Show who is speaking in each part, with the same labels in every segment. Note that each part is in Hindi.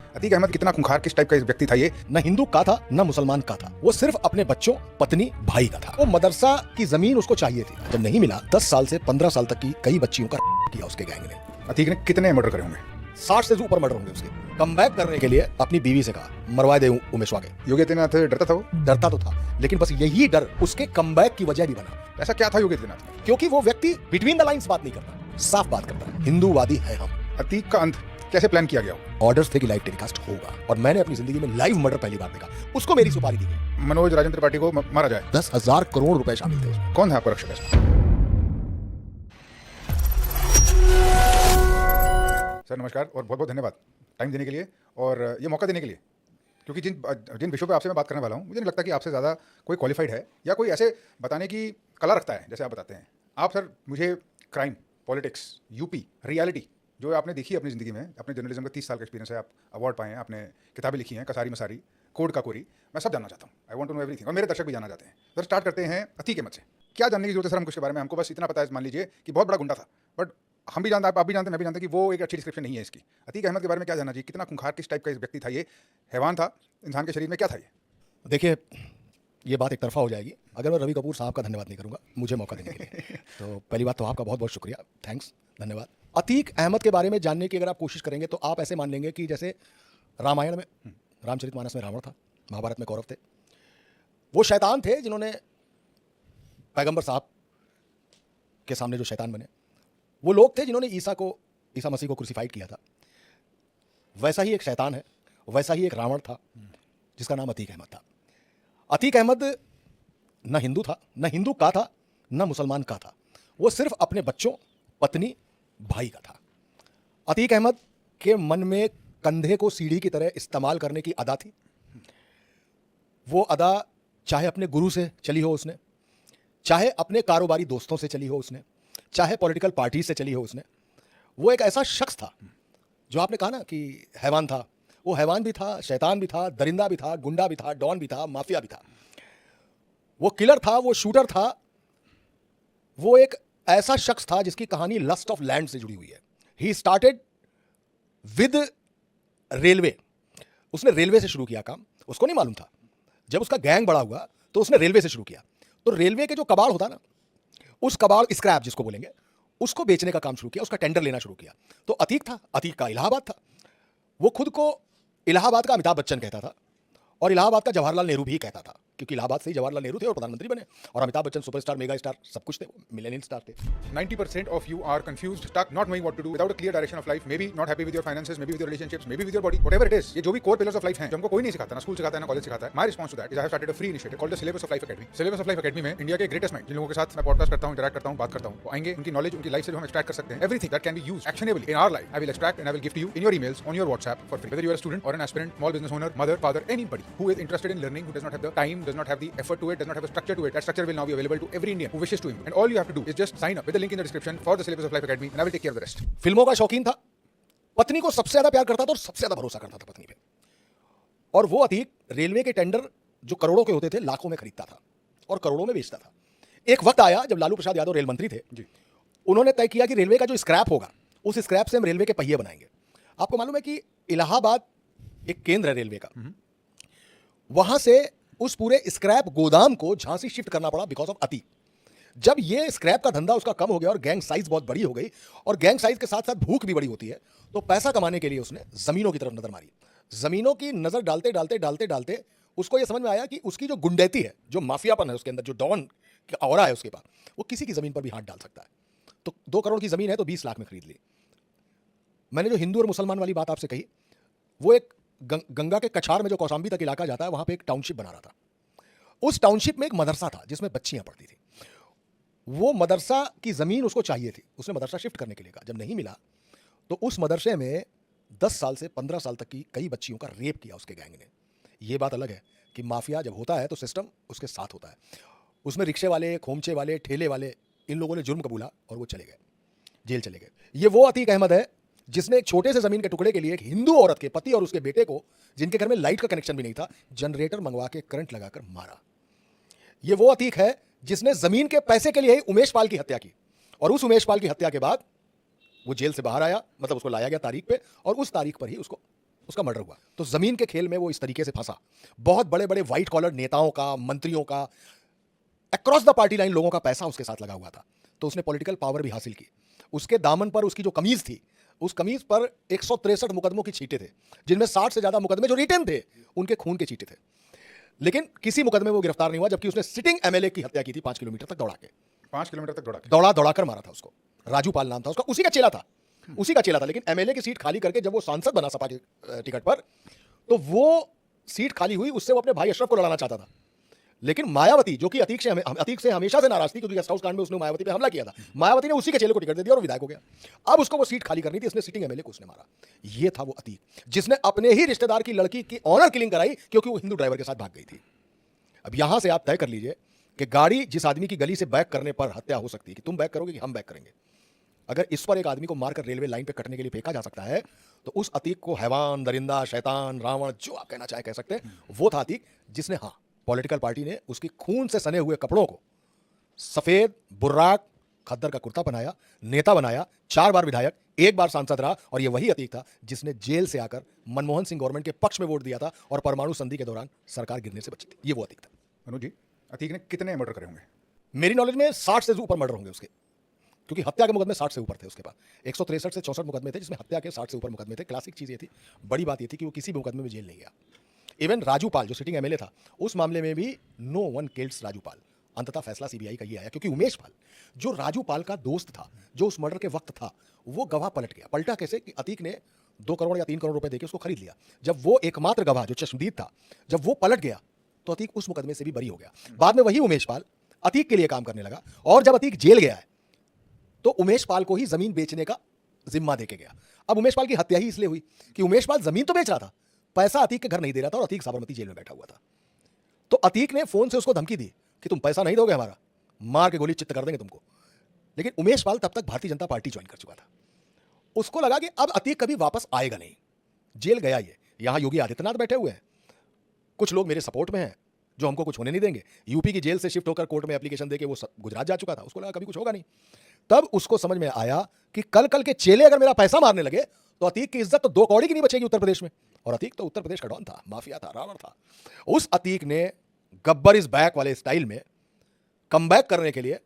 Speaker 1: अतीक अहमद कितना खूंखार, किस टाइप का व्यक्ति था ये?
Speaker 2: न हिंदू का था न मुसलमान का था, वो सिर्फ अपने बच्चों, पत्नी, भाई का था। वो मदरसा की जमीन उसको चाहिए थी, जब नहीं मिला 10 साल से 15 साल तक की कई बच्चियों का किया उसके गैंग ने।
Speaker 1: अतीक ने कितने मर्डर करे होंगे?
Speaker 2: 60 से ऊपर मर्डर होंगे उसके। कमबैक करने के लिए अपनी बीवी से कहा मरवा दे उमेश वागे।
Speaker 1: योगी आदित्यनाथ डरता था वो?
Speaker 2: डरता तो था, लेकिन बस यही डर उसके कमबैक की वजह भी बना।
Speaker 1: ऐसा क्या था योगी आदित्यनाथ?
Speaker 2: क्योंकि वो व्यक्ति बिटवीन द लाइंस बात नहीं करता, साफ बात करता है। हिंदूवादी है हम।
Speaker 1: अतीक का अंत कैसे प्लान किया गया?
Speaker 2: ऑर्डर्स थे कि लाइव टेलीकास्ट होगा, और मैंने अपनी जिंदगी में लाइव मर्डर पहली बार देखा। उसको मेरी सुपारी दी गई।
Speaker 1: मनोज राजेंद्र त्रिपाठी को मारा जाए।
Speaker 2: 10,000 करोड़ रुपए शामिल थे उसमें।
Speaker 1: कौन है आपका रक्षक ऐसा? सर नमस्कार और बहुत बहुत धन्यवाद टाइम देने के लिए और ये मौका देने के लिए, क्योंकि जिन विषयों पे आपसे मैं बात करने वाला हूँ, मुझे नहीं लगता कि आपसे ज़्यादा कोई क्वालिफाइड है या कोई ऐसे बताने की कला रखता है जैसे आप बताते हैं। आप सर मुझे क्राइम, पॉलिटिक्स, यूपी, रियलिटी जो आपने देखी है अपनी ज़िंदगी में, अपने जर्नलिज्म का 30 साल का एक्सपीरियंस है, आप अवार्ड पाए हैं, आपने किताबें लिखी हैं, कसारी मसारी, कोड का कोरी, मैं सब जानना चाहता हूँ। I want to know everything, और मेरे दर्शक भी जानना चाहते हैं। सर स्टार्ट करते हैं अतीक अहमद से। क्या जानने की जरूरत है सर हमको इसके बारे में? हमको बस इतना पता है, मान लीजिए कि बहुत बड़ा गुंडा था, बट हम भी जानते हैं, आप भी जानते हैं, मैं भी जानता कि वो एक अच्छी डिस्क्रिप्शन नहीं है इसकी। अतीक अहमद के बारे में क्या जानना चाहिए? कितना खूंखार, किस टाइप का व्यक्ति था ये? हैवान था? इंसान के शरीर में क्या था ये?
Speaker 2: देखिए, ये बात एक तरफा हो जाएगी अगर मैं रवि कपूर साहब का धन्यवाद नहीं करूंगा मुझे मौका देने के लिए। तो पहली बात तो आपका बहुत बहुत शुक्रिया, थैंक्स, धन्यवाद। अतीक अहमद के बारे में जानने की अगर आप कोशिश करेंगे तो आप ऐसे मान लेंगे कि जैसे रामायण में रामचरितमानस में रावण था, महाभारत में कौरव थे। वो शैतान थे जिन्होंने पैगंबर साहब के सामने जो शैतान बने, वो लोग थे जिन्होंने ईसा मसीह को क्रूसिफाइड किया था। वैसा ही एक शैतान है, वैसा ही एक रावण था जिसका नाम अतीक अहमद था। अतीक अहमद न हिंदू था, न हिंदू का था, न मुसलमान का था, वो सिर्फ अपने बच्चों, पत्नी, भाई का था। अतीक अहमद के मन में कंधे को सीढ़ी की तरह इस्तेमाल करने की अदा थी। वो अदा चाहे अपने गुरु से चली हो उसने, चाहे अपने कारोबारी दोस्तों से चली हो उसने, चाहे पॉलिटिकल पार्टी से चली हो उसने। वो एक ऐसा शख्स था जो आपने कहा ना कि हैवान था, वो हैवान भी था, शैतान भी था, दरिंदा भी था, गुंडा भी था, डॉन भी था, माफिया भी था। वो किलर था, वो शूटर था। वो एक ऐसा शख्स था जिसकी कहानी लस्ट ऑफ लैंड से जुड़ी हुई है। He started with railway. उसने रेलवे से शुरू किया काम, उसको नहीं मालूम था। जब उसका गैंग बड़ा हुआ तो उसने रेलवे से शुरू किया। तो रेलवे के जो कबाड़ होता ना, उस कबाड़, स्क्रैप जिसको बोलेंगे, उसको बेचने का काम शुरू किया, उसका टेंडर लेना शुरू किया। तो अतीक था, अतीक का इलाहाबाद था। वो खुद को इलाहाबाद का अमिताभ बच्चन कहता था और इलाहाबाद का जवाहरलाल नेहरू भी कहता था, क्योंकि इलाहाबाद से ही जवाहरलाल नेहरू थे और प्रधानमंत्री बने, और Amitabh Bachchan superstar, mega star, सब कुछ थे, मिलेनियल स्टार थे।
Speaker 1: 90% of you are confused, stuck, not knowing what to do, without a clear direction of life, maybe not happy with your finances, maybe with your relationships, maybe with your body, whatever it is. ये जो भी core pillars of life हैं, जो हमको कोई नहीं सिखाता, ना स्कूल सिखाता है, ना कॉलेज सिखाता है। My response to that is I have started a free initiative called the Syllabus of Life Academy. Syllabus of Life Academy में इंडिया के ग्रेटेस्ट माइंड, जिन लोगों के साथ मैं पॉडकास्ट करता हूँ, इंटरैक्ट करता हूँ, बात करता हूँ, वो आएंगे, उनकी नॉलेज, उनकी लाइफ से जो हम एक्सट्रैक्ट कर सकते हैं, everything that can be used actionably in our life, I will extract and I will give to you in your emails, on your WhatsApp for free. Whether you are a student or an aspirant, small business owner, mother, father, anybody who is interested in learning, who does not have the time, does not have the effort to it, does not have a structure to it, that structure will now be available to every Indian who wishes to improve. And all you have to do is just sign up with the link in the description for the Syllabus of Life Academy and I will take care of the rest.
Speaker 2: फिल्मों का शौकीन था, पत्नी को सबसे ज्यादा प्यार करता था और सबसे ज्यादा भरोसा करता था पत्नी पे। और वो अतीक रेलवे के टेंडर जो करोड़ों के होते थे, लाखों में खरीदता था और करोड़ों में बेचता था। एक वक्त आया जब लालू प्रसाद यादव रेल मंत्री थे जी। उन्होंने तय किया कि रेलवे का जो स्क्रैप होगा, उस स्क्रैप से हम रेलवे के पहिए बनाएंगे। आपको मालूम है कि इलाहाबाद एक केंद्र है रेलवे का, वहां से उस पूरे स्क्रैप गोदाम को झांसी शिफ्ट करना पड़ा बिकॉज ऑफ अतीक। जब ये स्क्रैप का धंधा उसका कम हो गया और गैंग साइज बहुत बड़ी हो गई, और गैंग साइज के साथ साथ भूख भी बड़ी होती है, तो पैसा कमाने के लिए उसने जमीनों की तरफ नजर मारी। जमीनों की नजर डालते डालते डालते डालते उसको यह समझ में आया कि उसकी जो गुंडैती है, जो माफियापन है उसके अंदर, जो डॉन का ऑरा है उसके पास, वो किसी की जमीन पर भी हाथ डाल सकता है। तो 2 करोड़ की जमीन है तो 20 लाख में खरीद ली। मैंने जो हिंदू और मुसलमान वाली बात आपसे कही, वो एक गंगा के कछार में जो कौशाम्बी तक इलाका जाता है, वहां पे एक टाउनशिप बना रहा था। उस टाउनशिप में एक मदरसा था जिसमें बच्चियां पढ़ती थी। वो मदरसा की जमीन उसको चाहिए थी, उसने मदरसा शिफ्ट करने के लिए कहा। जब नहीं मिला तो उस मदरसे में 10 साल से 15 साल तक की कई बच्चियों का रेप किया उसके गैंग ने। ये बात अलग है कि माफिया जब होता है तो सिस्टम उसके साथ होता है। उसमें रिक्शे वाले, खोमचे वाले, ठेले वाले, इन लोगों ने जुर्म कबूला और वो चले गए, जेल चले गए। ये वो अतीक अहमद है जिसने एक छोटे से जमीन के टुकड़े के लिए एक हिंदू औरत के पति और उसके बेटे को, जिनके घर में लाइट का कनेक्शन भी नहीं था, जनरेटर मंगवा के करंट लगाकर मारा। ये वो अतीक है जिसने जमीन के पैसे के लिए ही उमेश पाल की हत्या की, और उस उमेश पाल की हत्या के बाद वो जेल से बाहर आया, मतलब उसको लाया गया तारीख पे, और उस तारीख पर ही उसको उसका मर्डर हुआ। तो जमीन के खेल में वो इस तरीके से फंसा, बहुत बड़े बड़े व्हाइट कॉलर नेताओं का, मंत्रियों का, अक्रॉस द पार्टी लाइन लोगों का पैसा उसके साथ लगा हुआ था। तो उसने पॉलिटिकल पावर भी हासिल की। उसके दामन पर उसकी जो कमीज थी, उस कमीज पर 163 मुकदमों की छींटे थे, जिनमें 60 से ज्यादा मुकदमे जो रिटर्न थे उनके खून के छींटे थे। लेकिन किसी मुकदमे में वो गिरफ्तार नहीं हुआ, जबकि उसने सिटिंग एमएलए की हत्या की थी 5 किलोमीटर तक दौड़ा के।
Speaker 1: 5 किलोमीटर तक दौड़ा के?
Speaker 2: दौड़ा दौड़ाकर मारा था उसको। राजू पाल नाम था उसका, उसी का चेला था, उसी का चेला था। लेकिन एमएलए की सीट खाली करके जब वो सांसद बना सपा के टिकट पर, तो वो सीट खाली हुई, उससे वो अपने भाई अशरफ को लड़ाना चाहता था। लेकिन मायावती, जो कि अतीक से हमेशा से नाराज थी, क्योंकि गेस्ट हाउस कांड में उसने मायावती पे हमला किया था, मायावती ने उसी के चेले को टिकट दे दिया और विधायक हो गया। अब उसको वो सीट खाली करनी थी, इसने सिटिंग एमएलए को उसने मारा। ये था वो अतीक, जिसने अपने ही रिश्तेदार की लड़की की ऑनर किलिंग कराई, क्योंकि वो हिंदू ड्राइवर के साथ भाग गई थी। अब यहां से आप तय कर लीजिए कि गाड़ी जिस आदमी की गली से बैक करने पर हत्या हो सकती है, कि तुम बैक करोगे कि हम बैक करेंगे। अगर इस पर एक आदमी को मारकर रेलवे लाइन पे कटने के लिए फेंका जा सकता है, तो उस अतीक को हैवान, दरिंदा, शैतान, रावण, जो आप कहना चाहे कह सकते हैं, वो था अतीक, जिसने हाँ पॉलिटिकल पार्टी ने उसकी खून से सने हुए कपड़ों को सफेद बुर्राक खद्दर का कुर्ता बनाया, नेता बनाया, 4 बार विधायक, 1 बार सांसद रहा। और ये वही अतीक था जिसने जेल से आकर मनमोहन सिंह गवर्नमेंट के पक्ष में वोट दिया था और परमाणु संधि के दौरान सरकार गिरने से बची थी। ये वो अतीक था।
Speaker 1: अनुज जी, अतीक ने कितने मर्डर करे होंगे?
Speaker 2: मेरी नॉलेज में 60 से ऊपर मर्डर होंगे उसके, क्योंकि हत्या के मुकदमे 60 से ऊपर थे उसके पास। 163 से 64 मुकदमे थे, जिसमें हत्या के 60 से ऊपर मुकदमे थे। क्लासिक चीज ये थी, बड़ी बात ये थी कि वो किसी भी मुकदमे में जेल नहीं गया। इवन राजू पाल जो सिटिंग एमएलए था, उस मामले में भी नो वन किल्स राजू पाल। अंततः फैसला सीबीआई का ये आया, क्योंकि उमेश पाल जो राजू पाल का दोस्त था, जो उस मर्डर के वक्त था, वो गवाह पलट गया। पलटा कैसे कि अतीक ने 2 करोड़ या 3 करोड़ रुपए देके उसको खरीद लिया। जब वो एकमात्र गवाह जो चश्मदीद था, जब वो पलट गया, तो अतीक उस मुकदमे से भी बरी हो गया। बाद में वही उमेश पाल अतीक के लिए काम करने लगा, और जब अतीक जेल गया है, तो उमेश पाल को ही जमीन बेचने का जिम्मा देके गया। अब उमेश पाल की हत्या ही इसलिए हुई कि उमेश पाल जमीन तो बेच रहा था, पैसा अतीक के घर नहीं दे रहा था, और अतीक साबरमती जेल में बैठा हुआ था। तो अतीक ने फोन से उसको धमकी दी कि तुम पैसा नहीं दोगे हमारा, मार के गोली चित्त कर देंगे तुमको। लेकिन उमेश पाल तब तक भारतीय जनता पार्टी ज्वाइन कर चुका था। उसको लगा कि अब अतीक कभी वापस आएगा नहीं, जेल गया ये। यहां योगी आदित्यनाथ बैठे हुए हैं, कुछ लोग मेरे सपोर्ट में हैं जो हमको कुछ होने नहीं देंगे। यूपी की जेल से शिफ्ट होकर कोर्ट में एप्लीकेशन देके वो गुजरात जा चुका था, उसको लगा कभी कुछ होगा नहीं। तब उसको समझ में आया कि कल कल के चेले अगर मेरा पैसा मारने लगे, तो अतीक की इज्जत तो 2 कौड़ी की नहीं बचेगी उत्तर प्रदेश में। और अतीक तो उत्तर प्रदेश का डॉन था, माफिया था, रावण था। उस अतीक ने गब्बर इज बैक वाले स्टाइल में कमबैक करने के लिए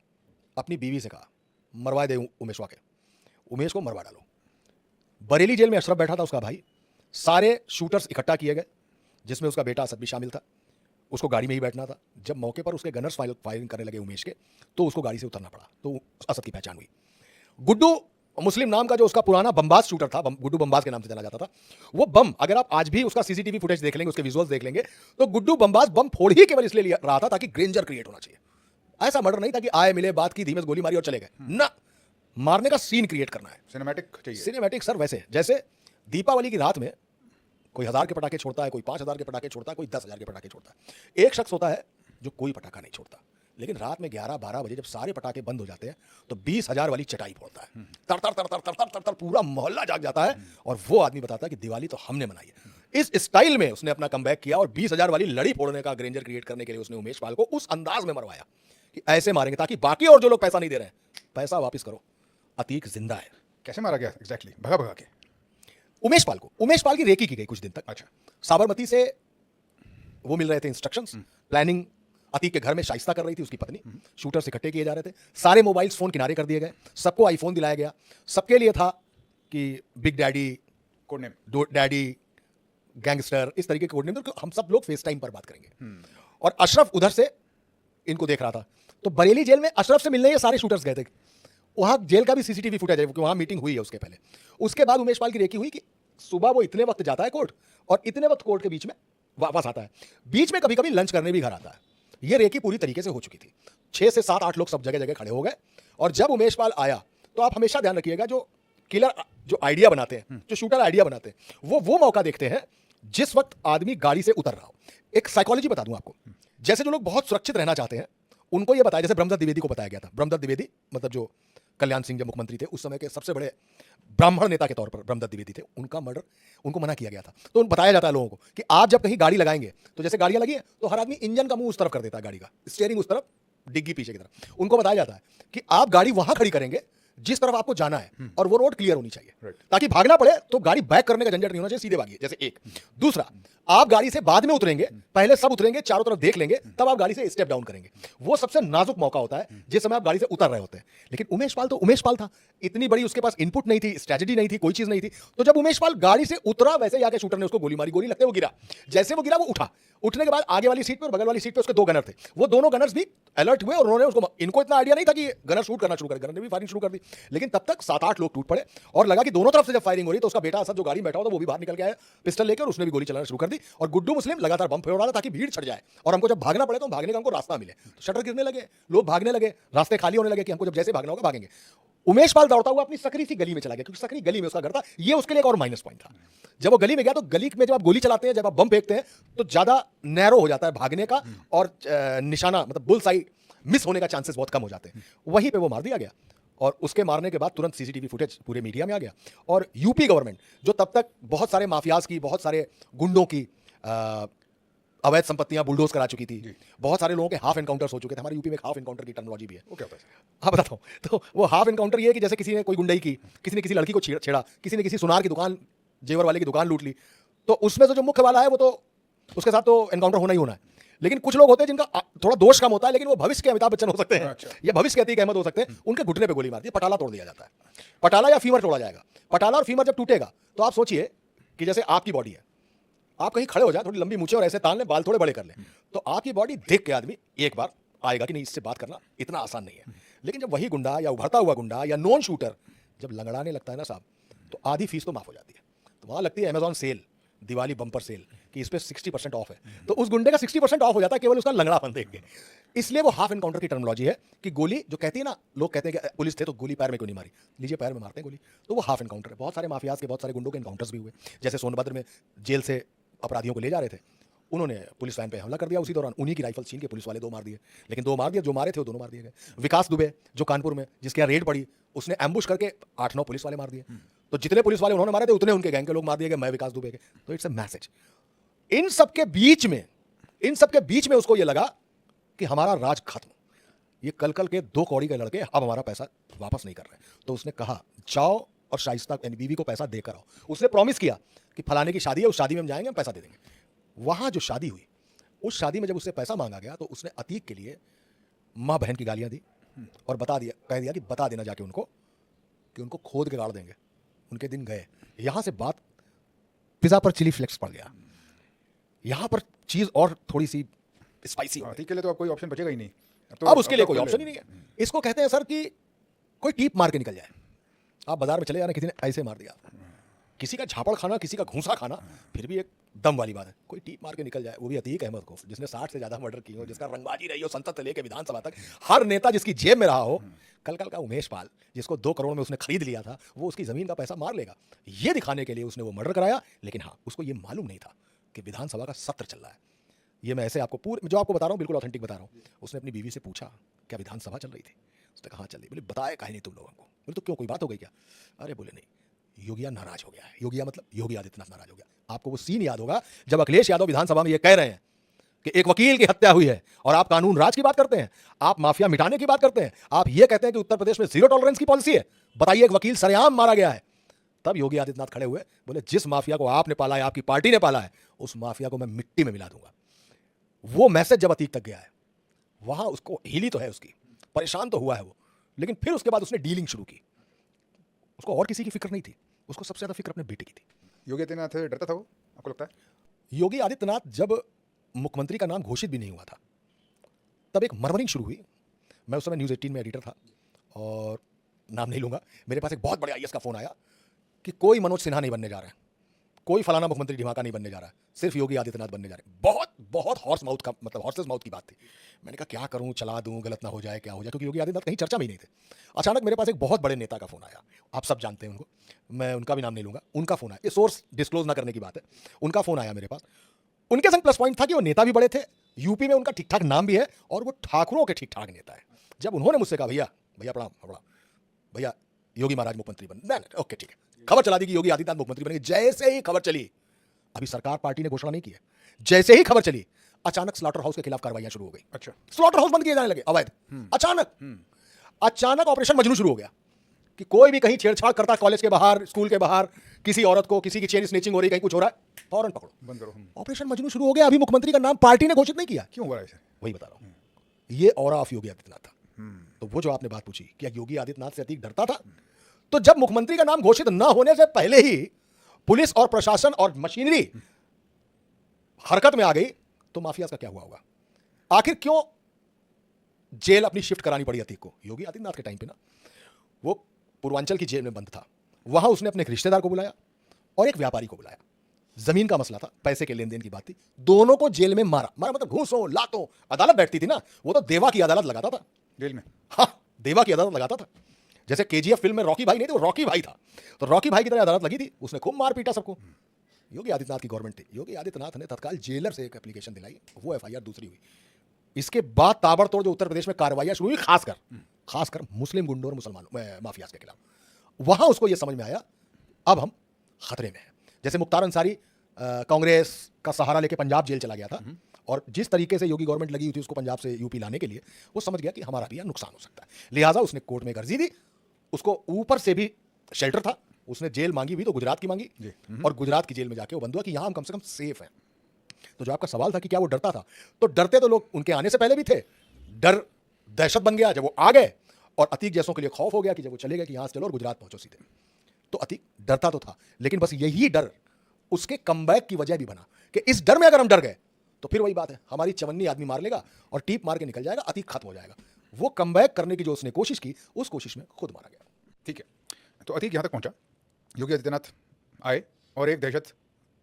Speaker 2: अपनी बीवी से कहा, मरवा दे उमेशवा के, उमेश को मरवा डालो। बरेली जेल में अशरफ बैठा था, उसका भाई। सारे शूटर्स इकट्ठा किए गए, जिसमें उसका बेटा असद भी शामिल था। उसको गाड़ी में ही बैठना था। जब मौके पर उसके गनर्स फायरिंग करने लगे उमेश के, तो उसको गाड़ी से उतरना पड़ा। तो असद की पहचान हुई। गुड्डू मुस्लिम नाम का जो उसका पुराना बमबाज शूटर था, गुड्डू बमबाज के नाम से जाना जाता था, वो बम, अगर आप आज भी उसका सीसीटीवी फुटेज देख लेंगे, उसके विजुअल्स देख लेंगे, तो गुड्डू बमबाज बम फोड़ ही केवल इसलिए लिया रहा था ताकि ग्रेंजर क्रिएट होना चाहिए। ऐसा मर्डर नहीं था कि आए मिले, बात की, धीमे से गोली मारी और चले गए ना, मारने का सीन क्रिएट करना है।
Speaker 1: सिनेमैटिक चाहिए।
Speaker 2: सिनेमैटिक सर, वैसे जैसे दीपावली की रात में कोई 1000 के पटाखे छोड़ता है, कोई 5000 के पटाखे छोड़ता है, कोई 10,000 के पटाखे छोड़ता है। एक शख्स होता है जो कोई पटाखा नहीं छोड़ता, लेकिन रात में 11-12 बजे जब सारे पटाखे बंद हो जाते हैं, तो 20,000 वाली चटाई फोड़ता है। तर तर तर तर तर तर तर तर पूरा मोहल्ला जाग जाता है, और वो आदमी बताता है कि दिवाली तो हमने मनाई है। इस स्टाइल में उसने अपना कमबैक किया, और 20,000 वाली लड़ी फोड़ने का ग्रेंजर क्रिएट करने के लिए उसने उमेश पाल को उस अंदाज में मरवाया कि ऐसे मारेंगे ताकि बाकी और जो लोग पैसा नहीं दे रहे हैं, पैसा वापिस करो। अतीक जिंदा है।
Speaker 1: कैसे मारा गया एग्जैक्टली? भगा भगा के?
Speaker 2: उमेश पाल को, उमेश पाल की रेकी की गई कुछ दिन तक।
Speaker 1: अच्छा।
Speaker 2: साबरमती से वो मिल रहे थे इंस्ट्रक्शंस, प्लानिंग अतीक के घर में शाइस्ता कर रही थी उसकी पत्नी। शूटर्स इकट्ठे किए जा रहे थे, सारे मोबाइल्स फोन किनारे कर दिए गए, सबको आईफोन दिलाया गया। सबके लिए था कि big daddy,
Speaker 1: code name,
Speaker 2: daddy, gangster, इस तरीके के कोड नेम, तो हम सब लोग फेस टाइम पर बात करेंगे। और अशरफ उधर से इनको देख रहा था। तो बरेली जेल में अशरफ से मिलने ये सारे शूटर्स गए थे। वहां जेल का भी सीसीटीवी फुटेज है, वहां मीटिंग हुई है उसके पहले। उसके बाद उमेश पाल की रेकी हुई कि सुबह वो इतने वक्त जाता है कोर्ट, और इतने वक्त कोर्ट के बीच में वापस आता है। बीच में कभी कभी लंच करने भी घर आता है। ये रेकी पूरी तरीके से हो चुकी थी। 6 से 7-8 लोग सब जगह जगह खड़े हो गए। और जब उमेश पाल आया, तो आप हमेशा ध्यान रखिएगा, जो किलर जो आइडिया बनाते हैं, जो शूटर आइडिया बनाते हैं, वो मौका देखते हैं जिस वक्त आदमी गाड़ी से उतर रहा हो। एक साइकोलॉजी बता दूं आपको, जैसे जो लोग बहुत सुरक्षित रहना चाहते हैं, उनको ये बताया, जैसे ब्रह्मदत्त द्विवेदी को बताया गया था। ब्रह्मदत्त द्विवेदी मतलब जो कल्याण सिंह जब मुख्यमंत्री थे, उस समय के सबसे बड़े ब्राह्मण नेता के तौर पर ब्रह्मदत्त द्विवेदी थे। उनका मर्डर, उनको मना किया गया था। तो बताया जाता है लोगों को कि आप जब कहीं गाड़ी लगाएंगे, तो जैसे गाड़ियां लगी है, तो हर आदमी इंजन का मुंह उस तरफ कर देता है, गाड़ी का स्टीयरिंग उस तरफ, डिग्गी पीछे की तरफ। उनको बताया जाता है कि आप गाड़ी वहां खड़ी करेंगे जिस तरफ आपको जाना है और वो रोड क्लियर होनी चाहिए
Speaker 1: Right.
Speaker 2: ताकि भागना पड़े तो गाड़ी बैक करने का झंझट नहीं होना चाहिए, सीधे भागिए। जैसे एक दूसरा, आप गाड़ी से बाद में उतरेंगे, पहले सब उतरेंगे, चारों तरफ देख लेंगे, तब आप गाड़ी से स्टेप डाउन करेंगे। वो सबसे नाजुक मौका होता है जिस समय आप गाड़ी से उतर रहे होते हैं। लेकिन उमेश पाल तो उमेश पाल था, इतनी बड़ी उसके पास इनपुट नहीं थी, स्ट्रेटजी नहीं थी, कोई चीज नहीं थी। तो जब उमेश पाल गाड़ी से उतरा, वैसे ही आके शूटर ने उसको गोली मारी, गोली लगते वो गिरा। जैसे वो गिरा वो उठा, उठने के बाद आगे वाली सीट पर और बगल वाली सीट पर उसके दो गनर थे। वो दोनों गनर्स भी अलर्ट हुए और उन्होंने उसको, इनको इतना आइडिया नहीं था कि गनर शूट करना शुरू करे, गनर ने भी फायरिंग शुरू कर दी। लेकिन तब तक 7-8 लोग टूट पड़े और लगा कि दोनों तरफ से जब फायरिंग हो रही तो उसका बेटा असद जो गाड़ी में बैठा हुआ था वो भी बाहर निकल के आया पिस्टल लेकर, उसने भी गोली चलाना शुरू कर दी। और गुड्डू मुस्लिम लगातार बम फोड़ रहा था ताकि भीड़ छट जाए और हमको जब भागना पड़े तो भागने का हमको रास्ता मिले। तो शटर गिरने लगे, लोग भागने लगे, रास्ते खाली होने लगे कि हमको जब जैसे भागना होगा भागेंगे। उमेश पाल दौड़ता हुआ अपनी सकरी सी गली में चला गया, क्योंकि सकरी गली में उसका घर था। ये उसके लिए एक और माइनस पॉइंट था। जब वो गली में गया तो गली में जब आप गोली चलाते हैं, जब आप बम फेंकते हैं तो ज्यादा नैरो हो जाता है भागने का और निशाना मतलब बुल साई मिस होने का चांसेस बहुत कम हो जाते हैं। वहीं पे वो मार दिया गया और उसके मारने के बाद तुरंत सीसीटीवी फुटेज पूरे मीडिया में आ गया। और यूपी गवर्नमेंट जो तब तक बहुत सारे माफियाज की, बहुत सारे गुंडों की अवैध संपत्तियां बुलडोज करा चुकी थी, बहुत सारे लोगों के हाफ एनकाउंटर्स हो चुके थे। हमारे यूपी में एक हाफ एनकाउंटर की टर्मिनोलॉजी भी है।
Speaker 1: वो क्या होता है?
Speaker 2: हाँ बताता हूँ। तो वो हाफ एनकाउंटर ये है कि जैसे किसी ने कोई गुंडई की, किसी ने किसी लड़की को छेड़ा, किसी ने किसी सुनार की दुकान, जेवर वाले की दुकान लूट ली, तो उसमें से जो मुख्य वाला है वो तो उसके साथ तो एनकाउंटर होना ही होना है। लेकिन कुछ लोग होते हैं जिनका थोड़ा दोष कम होता है, लेकिन वो भविष्य के अमिताभ बच्चन हो सकते हैं,
Speaker 1: अच्छा।
Speaker 2: या भविष्य के अतीक अहमद हो सकते हैं। उनके घुटने पे गोली मार दी, पटाला तोड़ दिया जाता है। पटाला या फीमर तोड़ा जाएगा। पटाला और फीमर जब टूटेगा तो आप सोचिए कि जैसे आपकी बॉडी है, आप कहीं खड़े हो जाए, थोड़ी लंबी मूंछें और ऐसे तान लें, बाल थोड़े बड़े कर लें, तो आपकी बॉडी देख के आदमी एक बार आएगा कि नहीं, इससे बात करना इतना आसान नहीं है। लेकिन जब वही गुंडा या उभरता हुआ गुंडा या नॉन शूटर जब लंगड़ाने लगता है ना साहब, तो आधी फीस तो माफ हो जाती है। तो वहां लगती है Amazon sale, Diwali bumper sale, कि इस पे 60% ऑफ है। तो उस गुंडे का 60% ऑफ हो जाता है केवल उसका लंगड़ापन देख के। इसलिए वो हाफ एनकाउंटर की टर्मिनोलॉजी है कि गोली जो कहती है ना, लोग कहते हैं कि पुलिस थे तो गोली पैर में क्यों नहीं मारी, लीजिए पैर में मारते हैं गोली, तो वो हाफ एनकाउंटर है। बहुत सारे माफियाज के, बहुत सारे गुंडों के एनकाउंटर्स भी हुए। जैसे सोनभद्र में जेल से अपराधियों को ले जा रहे थे, उन्होंने पुलिस वैन पे हमला कर दिया, उसी दौरान उन्हीं की राइफल छीन के पुलिस वाले 2 मार दिए। लेकिन 2 मार दिए, जो मारे थे वो दोनों मार दिए गए। विकास दुबे जो कानपुर में, जिसके यहाँ रेड पड़ी, उसने एम्बुश करके 8-9 पुलिस वाले मार दिए। तो जितने पुलिस वाले उन्होंने मारे थे उतने उनके गैंग के लोग मार दिए गए, मैं विकास दुबे के। तो इट्स अ मैसेज। इन सबके बीच में उसको ये लगा कि हमारा राज खत्म, ये कल के 2 कौड़ी के लड़के अब हमारा पैसा वापस नहीं कर रहे। तो उसने कहा जाओ और शाइस्ता यानी बीवी को पैसा देकर आओ। उसने प्रॉमिस किया कि फलाने की शादी है, उस शादी में हम जाएंगे, हम पैसा दे देंगे। वहां जो शादी हुई, उस शादी में जब उससे पैसा मांगा गया तो उसने अतीक के लिए माँ बहन की गालियां दी और कह दिया कि बता देना जाके उनको कि उनको खोद के गाड़ देंगे। उनके दिन गए। यहां से बात पिज्जा पर चिली फ्लेक्स पड़ गया, यहां पर चीज और थोड़ी सी स्पाइसी हो गई।
Speaker 1: ठीक के लिए तो अब कोई ऑप्शन बचेगा ही नहीं।
Speaker 2: अब उसके लिए कोई ऑप्शन ही नहीं है। इसको कहते हैं सर कि कोई टीप मार के निकल जाए। आप बाजार में चले जा रहे, किसी ने ऐसे मार दिया, किसी का झापड़ खाना, किसी का घूंसा खाना, फिर भी एक दम वाली बात है। कोई टीप मार के निकल जाए, वो भी अतीक अहमद को, जिसने 60 से ज्यादा मर्डर किए हो, जिसका रंगबाजी रही हो संसद से लेकर विधानसभा तक, हर नेता जिसकी जेब में रहा हो। कल का उमेश पाल, जिसको 2 करोड़ में उसने खरीद लिया था, वो उसकी जमीन का पैसा मार लेगा, ये दिखाने के लिए उसने वो मर्डर कराया। लेकिन हाँ, उसको ये मालूम नहीं था कि विधानसभा का सत्र चल रहा है। ये मैं ऐसे आपको पूरे जो आपको बता रहा हूँ बिल्कुल ऑथेंटिक बता रहा हूँ। उसने अपनी बीवी से पूछा क्या विधानसभा चल रही थी? उसने कहा हाँ चल रही। बोले बताया काहे नहीं तुम लोगों को? बोले तो क्यों, कोई बात हो गई क्या? अरे बोले नहीं, योगिया नाराज हो गया है। योगिया मतलब योगी आदित्यनाथ नाराज हो गया। आपको वो सीन याद होगा जब अखिलेश यादव विधानसभा में ये कह रहे हैं कि एक वकील की हत्या हुई है और आप कानून राज की बात करते हैं, आप माफिया मिटाने की बात करते हैं, आप ये कहते हैं कि उत्तर प्रदेश में 0 टॉलरेंस की पॉलिसी है। बताइए एक वकील सरेआम मारा गया है। तब योगी आदित्यनाथ खड़े हुए, बोले जिस माफिया को आपने पाला है, आपकी पार्टी ने पाला है, उस माफिया को मैं मिट्टी में मिला दूंगा। वो मैसेज जब अतीक तक गया है, वहां उसको हिली तो है, उसकी परेशान तो हुआ है वो, लेकिन फिर उसके बाद उसने डीलिंग शुरू की। उसको और किसी की फिक्र नहीं थी, उसको सबसे ज्यादा फिक्र अपने बेटे की थी।
Speaker 1: योगी आदित्यनाथ डरता था वो, आपको लगता है?
Speaker 2: योगी आदित्यनाथ जब मुख्यमंत्री का नाम घोषित भी नहीं हुआ था, तब एक मरमरिंग शुरू हुई। मैं उस समय न्यूज़ 18 में एडिटर था और नाम नहीं लूंगा, मेरे पास एक बहुत बड़े आईएएस का फोन आया कि कोई मनोज सिन्हा नहीं बनने जा रहा है, कोई फलाना मुख्यमंत्री ढिमाका नहीं बनने जा रहा है, सिर्फ योगी आदित्यनाथ बनने जा रहे हैं। बहुत हॉर्स माउथ का मतलब हॉर्सेस माउथ की बात थी। मैंने कहा क्या करूं, चला दूं, गलत ना हो जाए, क्या हो जाए, क्योंकि योगी आदित्यनाथ कहीं चर्चा में ही नहीं थे। अचानक मेरे पास एक बहुत बड़े नेता का फोन आया, आप सब जानते हैं उनको, मैं उनका भी नाम नहीं लूंगा। उनका फोन आया, ये सोर्स डिस्क्लोज ना करने की बात है। उनका फोन आया मेरे पास। उनके संग प्लस पॉइंट था कि वो नेता भी बड़े थे, यूपी में उनका ठीक ठाक नाम भी है और वो ठाकुरों के ठीक ठाक नेता है। जब उन्होंने मुझसे कहा भैया प्रणाम, भैया योगी महाराज मुख्यमंत्री बन, ओके ठीक है, खबर चला दी कि योगी आदित्यनाथ मुख्यमंत्री बनेंगे। जैसे ही खबर चली, अभी सरकार पार्टी ने घोषणा नहीं की है, जैसे ही खबर चली अचानक स्लॉटर हाउस के खिलाफ कार्रवाइयां शुरू हो गई।
Speaker 1: अच्छा,
Speaker 2: स्लॉटर हाउस बंद किए जाने लगे अवैध। अचानक ऑपरेशन मजनू शुरू हो गया कि कोई भी कहीं छेड़छाड़ करता कॉलेज के बाहर, स्कूल के बाहर, किसी औरत को, किसी की चेन स्नेचिंग हो रही, कहीं कुछ हो रहा है, फौरन पकड़ो,
Speaker 1: बंद करो।
Speaker 2: ऑपरेशन मजनू शुरू हो गया। अभी मुख्यमंत्री का नाम पार्टी ने घोषित नहीं किया,
Speaker 1: क्यों हुआ ऐसे?
Speaker 2: वही बता रहा हूं, ये ऑरा ऑफ योगी आदित्यनाथ था। तो वो जो आपने बात पूछी, क्या योगी आदित्यनाथ से अतीक डरता था? तो जब मुख्यमंत्री का नाम घोषित ना होने से पहले ही पुलिस और प्रशासन और मशीनरी हरकत में आ गई, तो माफियाज का क्या हुआ होगा? आखिर क्यों जेल अपनी शिफ्ट करानी पड़ी अतीक को? योगी आदित्यनाथ के टाइम पे ना वो पूर्वांचल की जेल में बंद था, वहां उसने अपने एक रिश्तेदार को बुलाया और एक व्यापारी को बुलाया। जमीन का मसला था, पैसे के लेन देन की बात थी, दोनों को जेल में मारा मतलब घूसों लातों। अदालत बैठती थी ना, वो तो देवा की अदालत लगाता था
Speaker 1: जेल में।
Speaker 2: हाँ, देवा की अदालत लगाता था। जैसे केजीएफ फिल्म में रॉकी भाई नहीं थे, वो रॉकी भाई था, तो रॉकी भाई की तरह अदालत लगी थी, उसने खूब मार पीटा सबको। योगी आदित्यनाथ की गवर्नमेंट थी, योगी आदित्यनाथ ने तत्काल जेलर से एक एप्लीकेशन दिलाई, वो एफआईआर दूसरी हुई। इसके बाद ताबड़तोड़ जो उत्तर प्रदेश में कार्रवाइयां शुरू हुई, खासकर मुस्लिम गुंडों और मुसलमान माफियाज के खिलाफ, वहां उसको यह समझ में आया अब हम खतरे में हैं। जैसे मुख्तार अंसारी कांग्रेस का सहारा लेके पंजाब जेल चला गया था, और जिस तरीके से योगी गवर्नमेंट लगी हुई थी उसको पंजाब से यूपी लाने के लिए, वो समझ गया कि हमारा भी यहाँ नुकसान हो सकता है। लिहाजा उसने कोर्ट में एक अर्जी दी, उसको ऊपर से भी शेल्टर था, उसने जेल मांगी भी तो गुजरात की मांगी, और गुजरात की जेल में जाके वो बंद हुआ कि यहाँ हम कम से कम सेफ हैं। तो जो आपका सवाल था कि क्या वो डरता था, तो डरते तो लोग उनके आने से पहले भी थे। डर दहशत बन गया जब वो आ गए, और अतीक जैसों के लिए खौफ हो गया कि जब वो चले गए कि यहाँ से चलो और गुजरात पहुंचो सीधे। तो अतीक डरता तो था, लेकिन बस यही डर उसके कमबैक की वजह भी बना कि इस डर में अगर हम डर गए तो फिर वही बात है, हमारी चवन्नी आदमी मार लेगा और टीप मार के निकल जाएगा, अतीक खत्म हो जाएगा। वो कमबैक करने की जो उसने कोशिश की, उस कोशिश में खुद मारा गया।
Speaker 1: ठीक है, तो अतीक यहाँ तक पहुँचा, योगी आदित्यनाथ आए और एक दहशत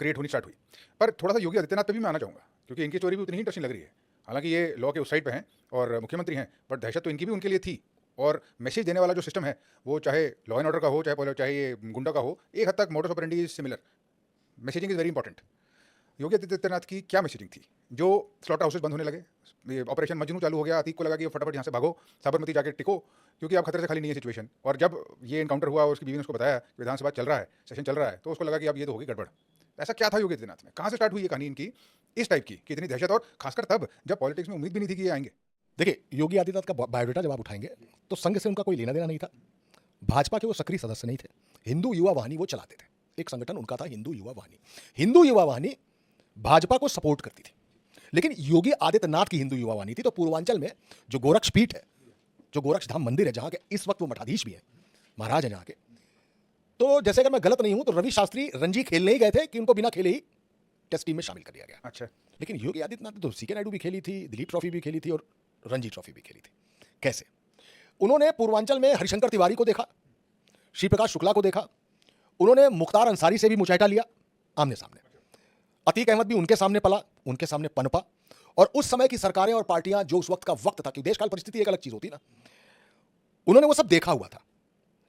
Speaker 1: क्रिएट होनी स्टार्ट हुई। पर थोड़ा सा योगी आदित्यनाथ पे भी मैं आना चाहूँगा, क्योंकि इनकी स्टोरी भी उतनी ही इंटरेस्टिंग लग रही है। हालांकि ये लॉ के उस साइड पे हैं और मुख्यमंत्री हैं, बट दहशत तो इनकी भी उनके लिए थी। और मैसेज देने वाला जो सिस्टम है, वो चाहे लॉ एंड ऑर्डर का हो, चाहे ये गुंडा का हो, एक हद तक modus operandi is similar. Messaging is very important. Yogi Adityanath की क्या मैसेजिंग थी? जो स्लॉटर हाउसेज बंद होने लगे, ये ऑपरेशन मजनू चालू हो गया, अतीक को लगा कि फटाफट यहाँ से भागो, साबरमती जाके टिको, क्योंकि अब खतरे से खाली नहीं है सिचुएशन। और जब ये एनकाउंटर हुआ और उसकी बीवी ने उसको बताया कि विधानसभा चल रहा है, सेशन चल रहा है, तो उसको लगा कि अब ये तो होगी गड़बड़। ऐसा क्या था योगी आदित्यनाथ में? कहाँ से स्टार्ट हुई ये कहानी इनकी इस टाइप की कि इतनी दहशत, और खासकर तब जब पॉलिटिक्स में उम्मीद भी नहीं थी कि ये आएंगे?
Speaker 2: देखिए, योगी आदित्यनाथ का बायोडाटा जब आप उठाएंगे तो संघ से उनका कोई लेना देना नहीं था, भाजपा के वो सक्रिय सदस्य नहीं थे, हिंदू युवा वाहिनी वो चलाते थे, एक संगठन उनका था हिंदू युवा वाहिनी। हिंदू युवा वाहिनी भाजपा को सपोर्ट करती थी, लेकिन योगी आदित्यनाथ की हिंदू युवा वाहिनी थी। तो पूर्वांचल में जो गोरक्ष पीठ है, जो गोरक्ष धाम मंदिर है, जहां के इस वक्त वो मठाधीश भी है, महाराज है जहां के, तो जैसे अगर मैं गलत नहीं हूं तो रवि शास्त्री रणजी खेलने ही गए थे कि उनको बिना खेले ही टेस्ट टीम में शामिल कर दिया गया।
Speaker 1: अच्छा,
Speaker 2: लेकिन योगी आदित्यनाथ ने तो सीके नायडू भी खेली थी, दिलीप ट्रॉफी भी खेली थी और रणजी ट्रॉफी भी खेली थी। कैसे? उन्होंने पूर्वांचल में हरिशंकर तिवारी को देखा, श्री प्रकाश शुक्ला को देखा, उन्होंने मुख्तार अंसारी से भी मुचैटा लिया आमने सामने, अतीक अहमद भी उनके सामने पला, उनके सामने पनपा। और उस समय की सरकारें और पार्टियां, जो उस वक्त का वक्त था, कि देश काल परिस्थिति एक अलग चीज होती ना, उन्होंने वो सब देखा हुआ था।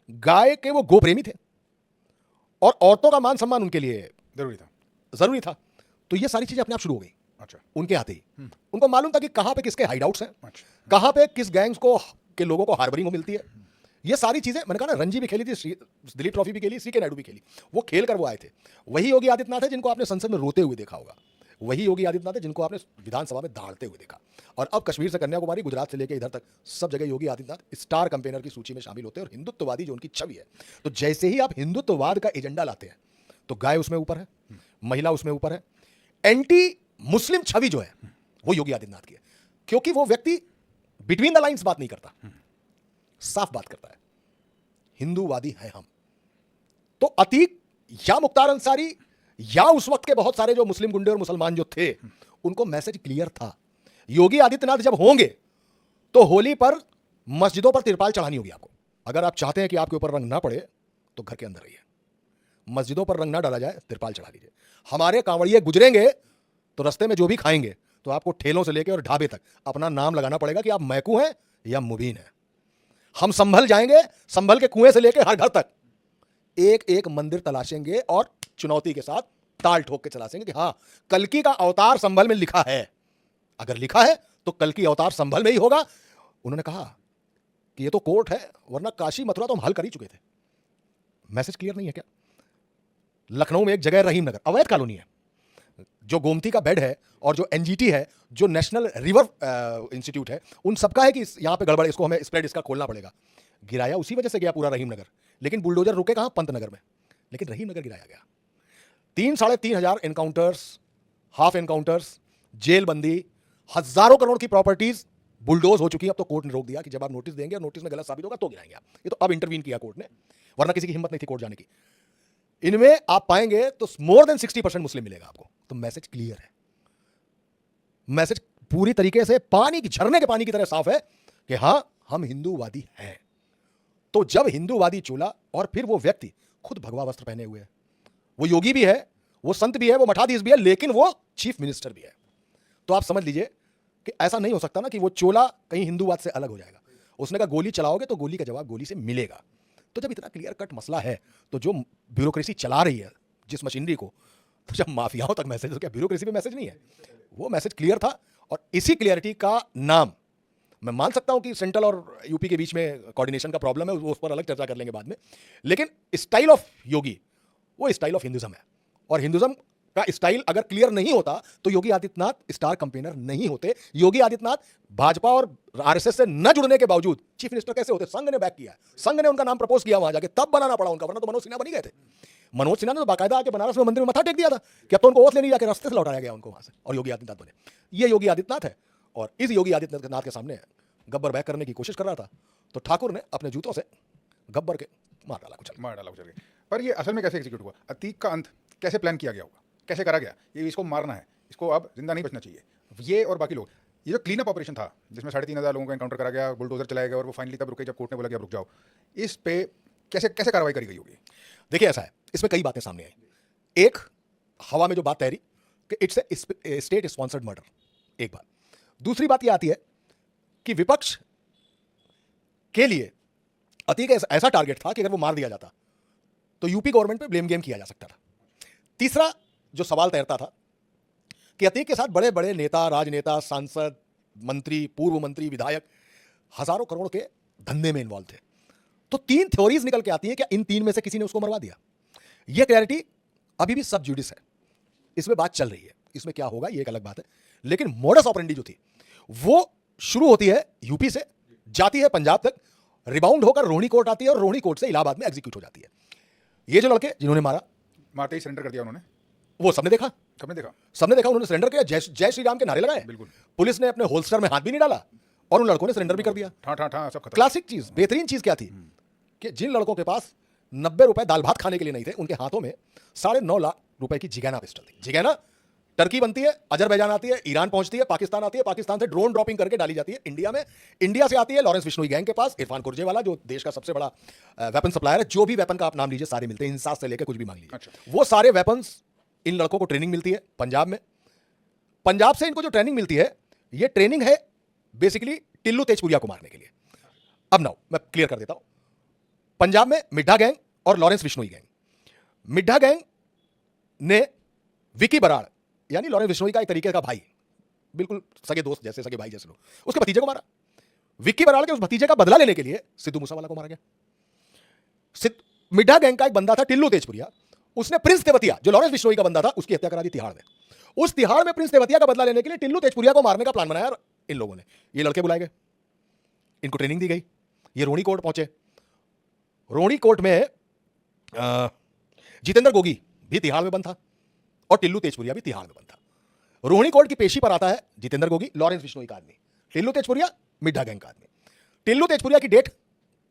Speaker 2: गाय के वो गोप्रेमी थे और औरतों का मान सम्मान उनके लिए जरूरी था। तो ये सारी चीजें अपने आप शुरू हो गई।
Speaker 1: अच्छा,
Speaker 2: उनके आते ही उनको मालूम था कि कहां पे किसके हाइडआउट्स हैं,
Speaker 1: अच्छा,
Speaker 2: कहां पे किस गैंग्स को के लोगों को हार्बरिंग हो मिलती है। ये सारी चीजें, मैंने कहा ना, रणजी भी खेली थी, दिलीप ट्रॉफी भी खेली, सीके नायडू भी खेली, वो खेल कर वो आए थे। वही योगी आदित्यनाथ है जिनको आपने संसद में रोते हुए देखा होगा, वही योगी आदित्यनाथ है जिनको आपने विधानसभा में दाड़ते हुए देखा। और अब कश्मीर से कन्याकुमारी, गुजरात से लेकर इधर तक सब जगह योगी आदित्यनाथ स्टार कैंपेनर की सूची में शामिल होते हैं, और हिंदुत्ववादी जो उनकी छवि है। तो जैसे ही आप हिंदुत्ववाद का एजेंडा लाते हैं तो गाय उसमें ऊपर है, महिला उसमें ऊपर है, एंटी मुस्लिम छवि जो है वो योगी आदित्यनाथ की है, क्योंकि वो व्यक्ति बिटवीन द लाइंस बात नहीं करता, साफ बात करता है, हिंदूवादी हैं हम। तो अतीक या मुख्तार अंसारी या उस वक्त के बहुत सारे जो मुस्लिम गुंडे और मुसलमान जो थे, उनको मैसेज क्लियर था, योगी आदित्यनाथ जब होंगे तो होली पर मस्जिदों पर तिरपाल चढ़ानी होगी आपको। अगर आप चाहते हैं कि आपके ऊपर रंग ना पड़े तो घर के अंदर रहिए, मस्जिदों पर रंग ना डाला जाए, तिरपाल चढ़ा लीजिए। हमारे कांवड़िए गुजरेंगे तो रास्ते में जो भी खाएंगे तो आपको ठेलों से लेकर और ढाबे तक अपना नाम लगाना पड़ेगा कि आप मैकू हैं या मुबीन हैं। हम संभल जाएंगे, संभल के कुएं से लेकर हर घर तक एक एक मंदिर तलाशेंगे और चुनौती के साथ ताल ठोक के चलाशेंगे कि हाँ, कल्कि का अवतार संभल में लिखा है, अगर लिखा है तो कल्कि अवतार संभल में ही होगा। उन्होंने कहा कि ये तो कोर्ट है, वरना काशी मथुरा तो हम हल कर ही चुके थे। मैसेज क्लियर नहीं है क्या? लखनऊ में एक जगह रहीम नगर अवैध कॉलोनी है, जो गोमती का बेड है और जो एनजीटी है, जो नेशनल रिवर इंस्टीट्यूट है, उन सबका है कि यहाँ पे गड़बड़, इसको हमें स्प्रेड इसका खोलना पड़ेगा। गिराया उसी वजह से गया पूरा रहीम नगर, लेकिन बुलडोजर रुके कहां? पंतनगर में, लेकिन रहीम नगर गिराया गया। 3-3.5 एनकाउंटर्स, हाफ एनकाउंटर्स, जेल बंदी, हजारों करोड़ की प्रॉपर्टीज बुलडोज हो चुकी है। अब तो कोर्ट ने रोक दिया कि जब आप नोटिस देंगे और नोटिस में गलत साबित होगा तो गिराएंगे आप। ये तो अब इंटरवीन किया कोर्ट ने, वरना किसी की हिम्मत नहीं थी कोर्ट जाने की। इनमें आप पाएंगे तो मोर देन 60% मुस्लिम मिलेगा आपको। तो मैसेज क्लियर है, मैसेज पूरी तरीके से पानी की झरने के पानी की तरह साफ है कि हां हम हिंदूवादी हैं। तो जब हिंदूवादी चोला और फिर वो व्यक्ति खुद भगवा वस्त्र पहने हुए है, वो योगी भी है, वो संत भी है, वो मठाधीश भी है, लेकिन वो चीफ मिनिस्टर भी है, तो आप समझ लीजिए कि ऐसा नहीं हो सकता ना कि वो चोला कहीं हिंदूवाद से अलग हो जाएगा। उसने कहा गोली चलाओगे तो गोली का जवाब गोली से मिलेगा। तो जब इतना क्लियर कट मसला है, तो जो ब्यूरोक्रेसी चला रही है जिस मशीनरी को, तो जब माफियाओं तक मैसेज, तो क्या ब्यूरोक्रेसी पे मैसेज नहीं है? वो मैसेज क्लियर था। और इसी क्लियरिटी का नाम, मैं मान सकता हूं कि सेंट्रल और यूपी के बीच में कोऑर्डिनेशन का प्रॉब्लम है, उस पर अलग चर्चा कर लेंगे बाद में, लेकिन स्टाइल ऑफ योगी वो स्टाइल ऑफ हिंदुज्म है। और हिंदुज्म का स्टाइल अगर क्लियर नहीं होता तो योगी आदित्यनाथ स्टार कंपेनर नहीं होते। योगी आदित्यनाथ भाजपा और आरएसएस से न जुड़ने के बावजूद चीफ मिनिस्टर कैसे होते? संघ ने बैक किया, संघ ने उनका नाम प्रपोज किया वहां जाके, तब बनाना पड़ा उनका, वरना तो मनोज सिन्हा बन ही गए थे। मनोज सिन्हा ने तो बाकायदा आके बनारस में मंदिर में मथा टेक दिया था कि अब तो उनको ओथ लेने जाके रास्ते से लौटाया गया उनको वहां से, और योगी आदित्यनाथ बने। ये योगी आदित्यनाथ है। और इस योगी आदित्यनाथ के सामने गब्बर बैक करने की कोशिश कर रहा था, तो ठाकुर ने अपने जूतों से गब्बर के मार डाला
Speaker 1: कुचल के। पर ये असल में कैसे एग्जीक्यूट हुआ? अतीक का अंत कैसे प्लान किया गया होगा, कैसे करा गया? ये इसको मारना है, इसको अब जिंदा नहीं बचना चाहिए, ये और बाकी लोग। ये जो क्लीन अप ऑपरेशन था जिसमें 3,500 लोगों को एनकाउंटर करा गया, बुलडोजर चलाया गया, और वो फाइनली तब रुके जब कोर्ट ने बोला कि अब रुक जाओ, इस पे कैसे कैसे कार्रवाई करी गई होगी?
Speaker 2: देखिए ऐसा है, इसमें कई बातें सामने आई। एक, हवा में जो बात तैरी कि it's a state sponsored murder, एक बात। दूसरी बात यह आती है कि विपक्ष के लिए अतीक ऐसा टारगेट था कि अगर वो मार दिया जाता तो यूपी गवर्नमेंट पे ब्लेम गेम किया जा सकता था। तीसरा जो सवाल तैरता था कि अतीक के साथ बड़े बड़े नेता, राजनेता, सांसद, मंत्री, पूर्व मंत्री, विधायक हजारों करोड़ के धंधे में इन्वॉल्व थे। तो 3 थ्योरीज निकल के आती हैं, क्या इन 3 में से किसी ने उसको मरवा दिया? यह क्लैरिटी अभी भी सब जुडिस है, इसमें बात चल रही है, इसमें क्या होगा ये एक अलग बात है। लेकिन मोडस ऑपरेंडी जो थी वो शुरू होती है यूपी से, जाती है पंजाब तक, रिबाउंड होकर रोहिणी कोर्ट आती है और रोहिणी कोर्ट से इलाहाबाद में एग्जीक्यूट हो जाती है। ये जो लड़के जिन्होंने
Speaker 1: मारते ही सरेंडर कर दिया उन्होंने,
Speaker 2: वो सबने देखा, सबने देखा उन्होंने सरेंडर किया, जय श्री राम के नारे लगाए।
Speaker 1: बिल्कुल।
Speaker 2: पुलिस ने अपने होल्स्टर में हाथ भी नहीं डाला और उन लड़कों ने सरेंडर भी कर दिया।
Speaker 1: सब खत्म।
Speaker 2: क्लासिक चीज, बेहतरीन चीज क्या थी कि जिन लड़कों के पास 90 रुपए दाल भात खाने के लिए नहीं थे, उनके हाथों में 9.5 लाख रुपए की जिगैना पिस्टल थी। जिगैना टर्की बनती है, अजरबैजान आती है, ईरान पहुंचती है, पाकिस्तान आती है, पाकिस्तान से ड्रोन ड्रॉपिंग करके डाली जाती है इंडिया में, इंडिया से आती है लॉरेंस बिश्नोई गैंग के पास, इरफान कुरजेवाला जो देश का सबसे बड़ा वेपन सप्लायर है, जो भी वेपन का आप नाम लीजिए सारे मिलते हैं, इंसास से लेकर कुछ भी मांग लीजिए।
Speaker 1: अच्छा।
Speaker 2: वो सारे वेपन्स इन लड़कों को ट्रेनिंग मिलती है पंजाब में। पंजाब से इनको जो ट्रेनिंग मिलती है, ये ट्रेनिंग है बेसिकली टिल्लू तेजपुरिया को मारने के लिए। अब नाउ मैं क्लियर कर देता हूं, पंजाब में मिड्ढा गैंग और लॉरेंस बिश्नोई गैंग, मिड्ढा गैंग ने विकी बराड़ यानी लॉरेंस बिश्नोई का एक तरीके का भाई, बिल्कुल सगे दोस्त जैसे, सगे भाई जैसे लोग, उसके भतीजे को मारा। विक्की बराड़ के उस भतीजे का बदला लेने के लिए सिद्धू मूसावाला को मारा गया। मिड्ढा गैंग का एक बंदा था टिल्लू तेजपुरिया, उसने प्रिंस तेवतिया जो लॉरेंस बिश्नोई का बंदा था उसकी हत्या करा दी तिहाड़ में। उस तिहाड़ में प्रिंस तेवतिया का बदला लेने के लिए टिल्लू तेजपुरिया को मारने का प्लान बनाया इन लोगों ने। ये लड़के बुलाए गए, इनको ट्रेनिंग दी गई, ये रोहिणी कोर्ट पहुंचे। रोहिणी कोर्ट में जितेंद्र गोगी भी तिहाड़ में बंद था और टिल्लू तेजपुरिया भी तिहाड़ में बंद था। रोहिणी कोर्ट की पेशी पर आता है जितेंद्र गोगी, लॉरेंस बिश्नोई का आदमी, टिल्लू तेजपुरिया मिड्ढा गैंग का आदमी। टिल्लू तेजपुरिया की डेट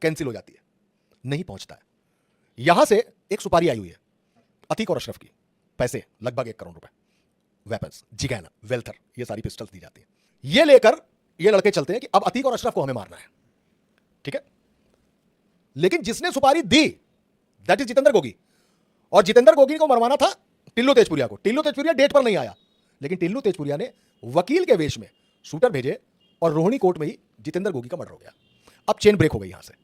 Speaker 2: कैंसिल हो जाती है, नहीं पहुंचता है। यहां से एक सुपारी आई हुई है अतीक और अशरफ की, पैसे लगभग 1 करोड़ रुपए, वेपन्स, जिगैना, वेल्थर, ये सारी पिस्टल्स दी जाती है। ये लेकर ये लड़के चलते हैं कि अब अतीक और अशरफ को हमें मारना है, ठीक है। लेकिन जिसने सुपारी दी दैट इज जितेंद्र गोगी, और जितेंद्र गोगी को मरवाना था टिल्लू तेजपुरिया को। टिल्लू तेजपुरिया डेट पर नहीं आया, लेकिन टिल्लू तेजपुरिया ने वकील के वेश में शूटर भेजे और रोहिणी कोर्ट में ही जितेंद्र गोगी का मर्डर हो गया। अब चेन ब्रेक हो गई यहां से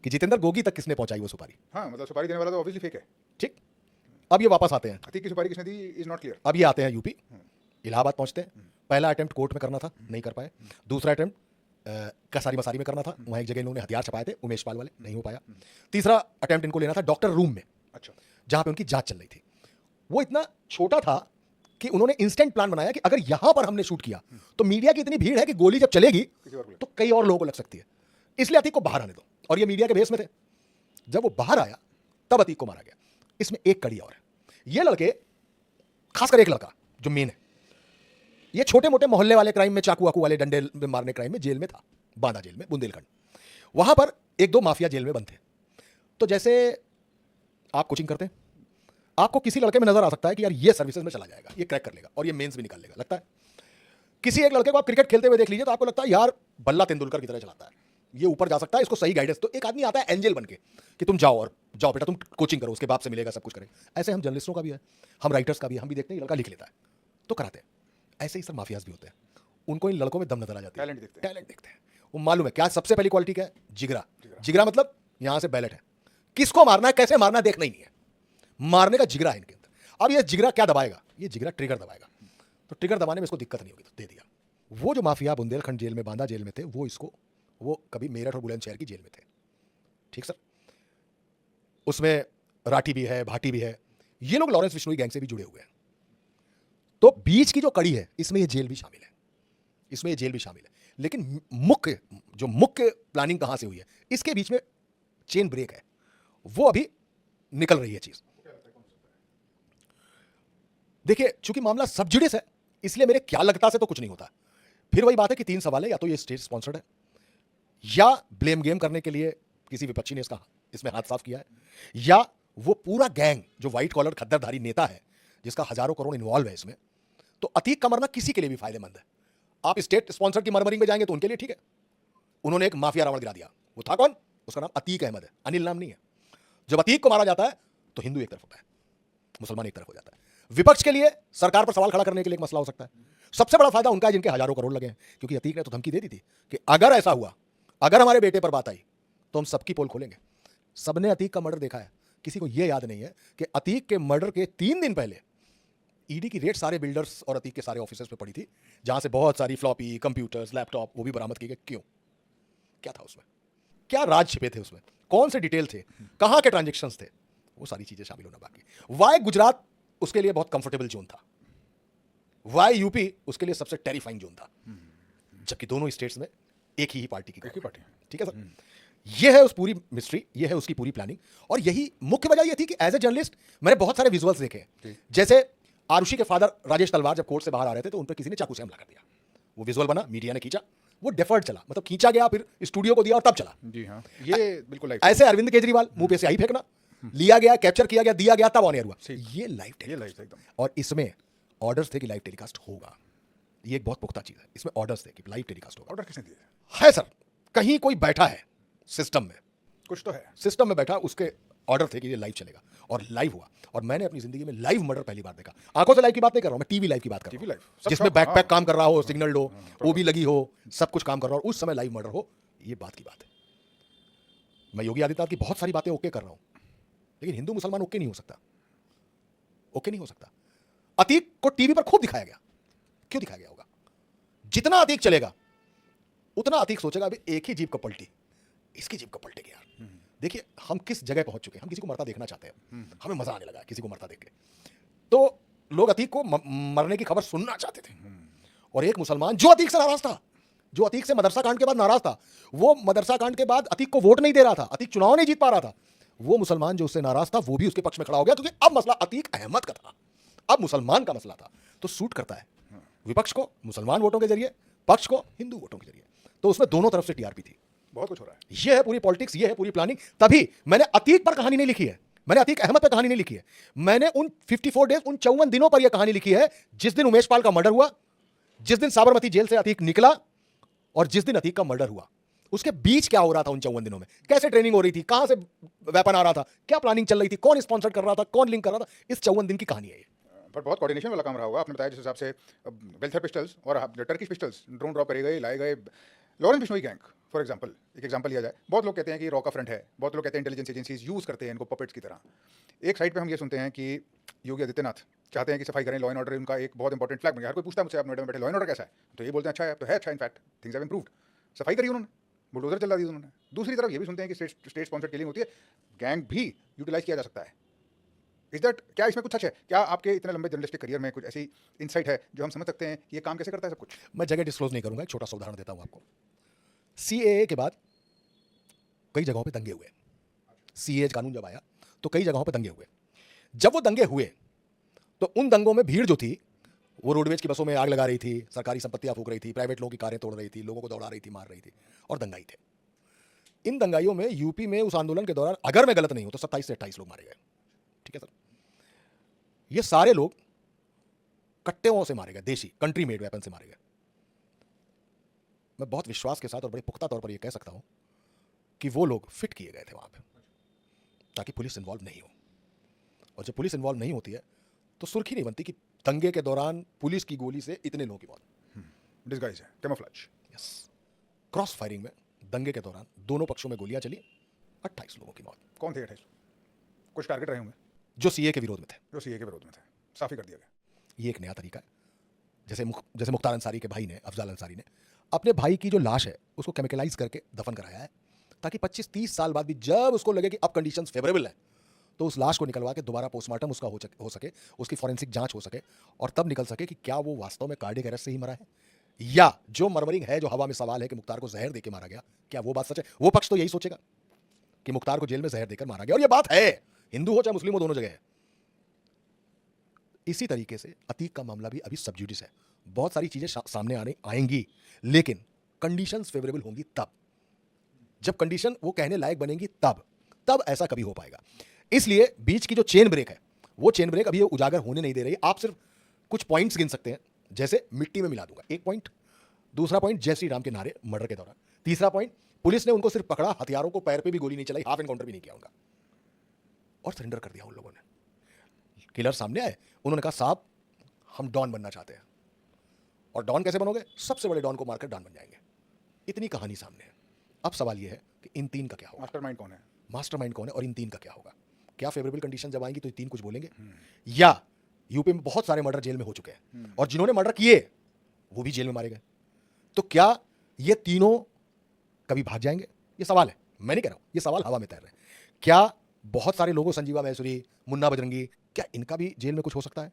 Speaker 2: कि जितेंद्र गोगी तक किसने पहुंचाई वो सुपारी।
Speaker 1: हाँ, मतलब सुपारी देने वाला तो ऑब्वियसली फेक है।
Speaker 2: ठीक, अब ये वापस आते हैं,
Speaker 1: अतीक की सुपारी किसने दी इज नॉट क्लियर।
Speaker 2: अब ये आते हैं यूपी, इलाहाबाद पहुंचते हैं। पहला अटेम्प्ट कोर्ट में करना था, नहीं कर पाए। दूसरा अटेम्प्ट कसारी मसारी में करना था, वहां एक जगह इन्होंने हथियार छपाए थे उमेश पाल वाले, नहीं हो पाया। तीसरा अटेम्प्ट इनको लेना था डॉक्टर रूम में,
Speaker 1: अच्छा,
Speaker 2: जहां पे उनकी जांच चल रही थी। वो इतना छोटा था कि उन्होंने इंस्टेंट प्लान बनाया कि अगर यहां पर हमने शूट किया तो मीडिया की इतनी भीड़ है कि गोली जब चलेगी तो कई और लोगों को लग सकती है, इसलिए अतीक को बाहर आने दो। और ये मीडिया के भेस में थे। जब वो बाहर आया तब अतीक को मारा गया। इसमें एक कड़ी और है, ये लड़के, खासकर एक लड़का जो मेन है, ये छोटे मोटे मोहल्ले वाले क्राइम में, चाकू वाकू वाले डंडे में मारने क्राइम में जेल में था, बांदा जेल में, बुंदेलखंड। वहां पर एक दो माफिया जेल में बंद थे। तो जैसे आप कोचिंग करते हैं, आपको किसी लड़के में नजर आ सकता है कि यार ये सर्विसेज में चला जाएगा, ये क्रैक कर लेगा और ये मेंस भी निकाल लेगा, लगता है। किसी एक लड़के को आप क्रिकेट खेलते हुए देख लीजिए तो आपको लगता है यार बल्ला तेंदुलकर की तरह चलाता है, ये ऊपर जा सकता है, इसको सही गाइडेंस। तो एक आदमी आता है एंजल बन के कि तुम जाओ, और जाओ बेटा तुम कोचिंग करो, उसके बाप से मिलेगा, सब कुछ करें। ऐसे हम जर्नलिस्टों का भी है, हम राइटर्स का भी, हम भी देखते हैं ये लड़का लिख लेता है तो कराते हैं। ऐसे ही सर माफियाज भी होते हैं, उनको इन लड़कों में दम नजर आ जाती है, टैलेंट देखते हैं। वो मालूम है क्या सबसे पहली क्वालिटी क्या है? जिगरा। जिगरा मतलब यहां से बैलेट है, किसको मारना है, कैसे मारना है, देखना ही नहीं है, मारने का जिगरा है इनके अंदर। अब ये जिगरा क्या दबाएगा? ये जिगरा ट्रिगर दबाएगा। तो ट्रिगर दबाने में इसको दिक्कत नहीं होगी तो दे दिया। वो जो माफिया बुंदेलखंड जेल में, बांदा जेल में थे, वो कभी मेरठ और बुलंदशहर की जेल में थे, ठीक सर। उसमें राठी भी है, भाटी भी है, ये लोग लॉरेंस बिश्नोई गैंग से भी जुड़े हुए हैं। तो बीच की जो कड़ी है इसमें ये जेल भी शामिल है, इसमें ये जेल भी शामिल है। लेकिन मुख्य प्लानिंग कहां से हुई है, इसके बीच में चेन ब्रेक है, वो अभी निकल रही है चीज। देखिए चूंकि मामला सब जुडिस है, इसलिए मेरे क्या लगता से तो कुछ नहीं होता। फिर वही बात है कि तीन सवाल है, या तो ये स्टेट स्पॉन्सर्ड है, या ब्लेम गेम करने के लिए किसी विपक्षी ने इसमें हाथ साफ किया है, या वो पूरा गैंग जो व्हाइट कॉलर खद्दरधारी नेता है जिसका हजारों करोड़ इन्वॉल्व है इसमें। तो अतीक का मरना किसी के लिए भी फायदेमंद है। आप स्टेट स्पॉन्सर की मर्डरिंग में जाएंगे तो उनके लिए ठीक है, उन्होंने एक माफिया रावण गिरा दिया, वो था कौन? उसका नाम अतीक अहमद है, अनिल नाम नहीं है। जब अतीक को मारा जाता है तो हिंदू एक तरफ होता है, मुसलमान एक तरफ हो जाता है। विपक्ष के लिए सरकार पर सवाल खड़ा करने के लिए एक मसला हो सकता है। सबसे बड़ा फायदा उनका है जिनके हजारों करोड़ लगे हैं, क्योंकि अतीक ने तो धमकी दे दी थी कि अगर ऐसा हुआ, अगर हमारे बेटे पर बात आई तो हम सबकी पोल खोलेंगे। सबने अतीक का मर्डर देखा है, किसी को यह याद नहीं है कि अतीक के मर्डर के 3 दिन पहले ईडी की रेड सारे बिल्डर्स और अतीक के सारे ऑफिसर्स पे पड़ी थी, जहां से बहुत सारी फ्लॉपी, कंप्यूटर्स, लैपटॉप वो भी बरामद किए गए। क्यों? क्या था उसमें? क्या राज छिपे थे उसमें? कौन से डिटेल थे? कहां के ट्रांजेक्शंस थे? वो सारी चीजें शामिल होना बाकी। वाई गुजरात उसके लिए बहुत कंफर्टेबल जोन था, वाई यूपी उसके लिए सबसे टेरिफाइंग जोन था, जबकि दोनों स्टेट्स में एक ही पार्टी की पार्टी। ठीक है सर, यह है उस पूरी मिस्ट्री, यह है उसकी पूरी प्लानिंग। और यही मुख्य वजह यह थी कि एज ए जर्नलिस्ट मैंने बहुत सारे विजुअल्स देखे, जैसे आरुषि के फादर राजेश तलवार जब कोर्ट से बाहर आ रहे थे तो उन पर किसी ने चाकू से हमला कर दिया, वो विजुअल बना, मीडिया ने खींचा, वो डेफर्ड चला, मतलब खींचा गया, फिर स्टूडियो को दिया और तब चला।
Speaker 1: जी हाँ, ये बिल्कुल लाइव।
Speaker 2: ऐसे अरविंद केजरीवाल मुंह पे स्याही फेंकना, लिया गया, कैप्चर किया गया, दिया गया, तब ऑन एयर हुआ। ये लाइव टेलीकास्ट, और इसमें ऑर्डर्स थे कि लाइव टेलीकास्ट होगा। ये एक बहुत पुख्ता चीज है, इसमें ऑर्डर्स थे कि लाइव टेलीकास्ट होगा।
Speaker 1: ऑर्डर किसने दिए?
Speaker 2: है सर, कहीं कोई बैठा है सिस्टम में,
Speaker 1: कुछ तो है
Speaker 2: सिस्टम में बैठा, उसके ऑर्डर थे कि ये लाइव चलेगा, और लाइव हुआ। और मैंने अपनी जिंदगी में लाइव मर्डर पहली बार देखा। आंखों से लाइव की बात नहीं कर रहा हूं मैं, टीवी लाइव की बात कर रहा हूं,
Speaker 1: टीवी लाइव,
Speaker 2: जिसमें बैकपैक काम कर रहा हो, सिग्नल हो, वो भी लगी हो, सब कुछ काम कर रहा हो, उस समय लाइव मर्डर हो, ये बात की बात है। मैं योगी आदित्यनाथ की बहुत सारी बातें ओके कर रहा हूं, लेकिन हिंदू मुसलमान ओके नहीं हो सकता, ओके नहीं हो सकता। अतीक को टीवी पर खूब दिखाया गया, क्यों दिखाया गया होगा? जितना अतीक चलेगा उतना अतीक सोचेगा अभी एक ही जीप को पलटी, इसकी जीप को पलटेगी यार। देखिए हम किस जगह पहुंच चुके हैं, हम किसी को मरता देखना चाहते हैं, हमें मजा आने लगा किसी को मरता देख के। तो लोग अतीक को मरने की खबर सुनना चाहते थे, और एक मुसलमान जो अतीक से नाराज था, जो अतीक से मदरसा कांड के बाद नाराज था, वो मदरसा कांड के बाद अतीक को वोट नहीं दे रहा था, अतीक चुनाव नहीं जीत पा रहा था, वो मुसलमान जो उससे नाराज था वो भी उसके पक्ष में खड़ा हो गया, क्योंकि अब मसला अतीक अहमद का था, अब मुसलमान का मसला था। तो सूट करता है विपक्ष को मुसलमान वोटों के जरिए, पक्ष को हिंदू वोटों के जरिए। तो उसमें दोनों तरफ से टीआरपी थी।
Speaker 1: बहुत कुछ हो रहा है,
Speaker 2: ये है पूरी पॉलिटिक्स, ये है पूरी प्लानिंग। तभी मैंने अतीक पर कहानी नहीं लिखी है, मैंने अतीक अहमद पर कहानी नहीं लिखी है, मैंने उन 54 डेज, उन 54 दिनों पर यह कहानी लिखी है, जिस दिन उमेश पाल का मर्डर हुआ, जिस दिन साबरमती जेल से अतीक निकला, और जिस दिन अतीक का मर्डर हुआ। उसके बीच क्या हो रहा था उन 54 दिनों में, कैसे ट्रेनिंग हो रही थी, कहां से वेपन आ रहा था, क्या प्लानिंग चल रही थी, कौन स्पॉन्सर कर रहा था, कौन लिंक कर रहा था, इस 54 दिन की कहानी है ये।
Speaker 1: पर बहुत कोऑर्डिनेशन वाला काम रहा होगा। आपने बताया जिस हिसाब से वेलफेयर पिस्टल्स और टर्किश पिस्टल्स ड्रोन ड्रॉप करे गए, लाए गए। Lawrence Bishnoi gang for example, एक एग्जांपल लिया जाए, बहुत लोग कहते हैं कि रॉ का फ्रंट है, बहुत लोग कहते हैं इंटेलिजेंस एजेंसीज यूज़ करते हैं इनको पपेट्स की तरह। एक साइड पे हम ये सुनते हैं कि योगी आदित्यनाथ चाहते हैं कि सफाई करें, लॉ एंड ऑर्डर उनका एक बहुत इंपॉर्टेंट फ्लैग बन गया। हर कोई पूछता है मुझसे, आप नोएडा में बैठे लॉ एंड ऑर्डर कैसा है, तो ये बोलते हैं अच्छा है, तो है अच्छा, इनफैक्ट थिंग्स हैव इंप्रूव्ड, सफाई करी उन्होंने, बुलडोजर चला दी उन्होंने। दूसरी तरफ ये भी सुनते हैं कि स्टेट स्पॉन्सर्ड किलिंग होती है, गैंग भी यूटिलाइज किया जा सकता है। इज दैट, क्या इसमें कुछ सच है? क्या आपके इतने लंबे जर्नलिस्टिक करियर में कुछ ऐसी इंसाइट है जो हम समझ सकते हैं कि ये काम कैसे करता है सब कुछ?
Speaker 2: मैं जगह डिस्क्लोज नहीं करूंगा, एक छोटा सा उदाहरण देता हूं आपको। सीएए के बाद कई जगहों पे दंगे हुए। सीएए कानून जब आया तो कई जगहों पे दंगे हुए। जब वो दंगे हुए तो उन दंगों में भीड़ जो थी वो रोडवेज की बसों में आग लगा रही थी, सरकारी संपत्तियां फूंक रही थी, प्राइवेट लोगों की कारें तोड़ रही थी, लोगों को दौड़ा रही थी, मार रही थी और दंगाई थे। इन दंगाइयों में यूपी में उस आंदोलन के दौरान अगर मैं गलत नहीं हूं तो 27 से 28 लोग मारे गए। ठीक है सर, ये सारे लोग कट्टेओं से मारे गए, देशी कंट्री मेड वेपन से मारे गए। मैं बहुत विश्वास के साथ और बड़े पुख्ता तौर पर यह कह सकता हूं कि वो लोग फिट किए गए थे वहां पे ताकि पुलिस इन्वॉल्व नहीं हो। और जब पुलिस इन्वॉल्व नहीं होती है तो सुर्खी नहीं बनती कि दंगे के दौरान पुलिस की गोली से इतने लोगों की मौत।
Speaker 1: डिस्गाइज है, कैमोफ्लेज।
Speaker 2: यस, क्रॉस फायरिंग में दंगे के दौरान दोनों पक्षों में गोलियां चली, 28 लोगों की मौत।
Speaker 1: कौन थे 28? कुछ टारगेट रहे होंगे
Speaker 2: जो सीए के विरोध में थे,
Speaker 1: जो सीए के विरोध में थे, साफ ही कर दिया गया।
Speaker 2: ये एक नया तरीका है। जैसे मुख्तार अंसारी के भाई ने, अफजाल अंसारी ने अपने भाई की जो लाश है उसको केमिकलाइज करके दफन कराया है ताकि 25-30 साल बाद भी जब उसको लगे कि अब कंडीशंस फेवरेबल है तो उस लाश को निकलवा के दोबारा पोस्टमार्टम उसका हो सके, उसकी फॉरेंसिक जांच हो सके और तब निकल सके कि क्या वो वास्तव में कार्डियक अरेस्ट से ही मरा है या जो मर्मरिंग है, जो हवा में सवाल है कि मुख्तार को जहर देकर मारा गया, क्या वो बात सच है। वो पक्ष तो यही सोचेगा कि मुख्तार को जेल में जहर देकर मारा गया और ये बात है, हिंदू हो चाहे मुस्लिम हो, दोनों जगह है। इसी तरीके से अतीक का मामला भी अभी सब जुडिस है। बहुत सारी चीजें सामने आने आएंगी लेकिन कंडीशंस फेवरेबल होंगी तब, जब कंडीशन वो कहने लायक बनेंगी तब ऐसा कभी हो पाएगा। इसलिए बीच की जो चेन ब्रेक है वो चेन ब्रेक अभी उजागर होने नहीं दे रही। आप सिर्फ कुछ पॉइंट्स गिन सकते हैं, जैसे मिट्टी में मिला दूंगा एक पॉइंट, दूसरा पॉइंट जय श्री राम के नारे मर्डर के दौरान, तीसरा पॉइंट पुलिस ने उनको सिर्फ पकड़ा, हथियारों को पैर पे भी गोली नहीं चलाई, हाफ एनकाउंटर भी नहीं किया उनका और सरेंडर कर दिया उन लोगों ने। किलर सामने आए, उन्होंने कहा साहब हम डॉन बनना चाहते हैं। और डॉन कैसे बनोगे? सबसे बड़े डॉन को मारकर डॉन बन जाएंगे। इतनी कहानी सामने है। अब सवाल यह है कि इन तीन का क्या होगा?
Speaker 1: मास्टरमाइंड कौन है?
Speaker 2: मास्टरमाइंड कौन है और इन तीन का क्या होगा? क्या फेवरेबल कंडीशन जब आएंगी तो ये तीन कुछ बोलेंगे? या यूपी में बहुत सारे मर्डर जेल में हो चुके हैं और जिन्होंने मर्डर किए वो भी जेल में मारे गए, तो क्या ये तीनों कभी भाग जाएंगे? ये सवाल है, मैं नहीं कह रहा हूं, ये सवाल हवा में तैर रहे हैं। क्या बहुत सारे लोगों, संजीवा मैसूरी, मुन्ना बजरंगी, क्या इनका भी जेल में कुछ हो सकता है?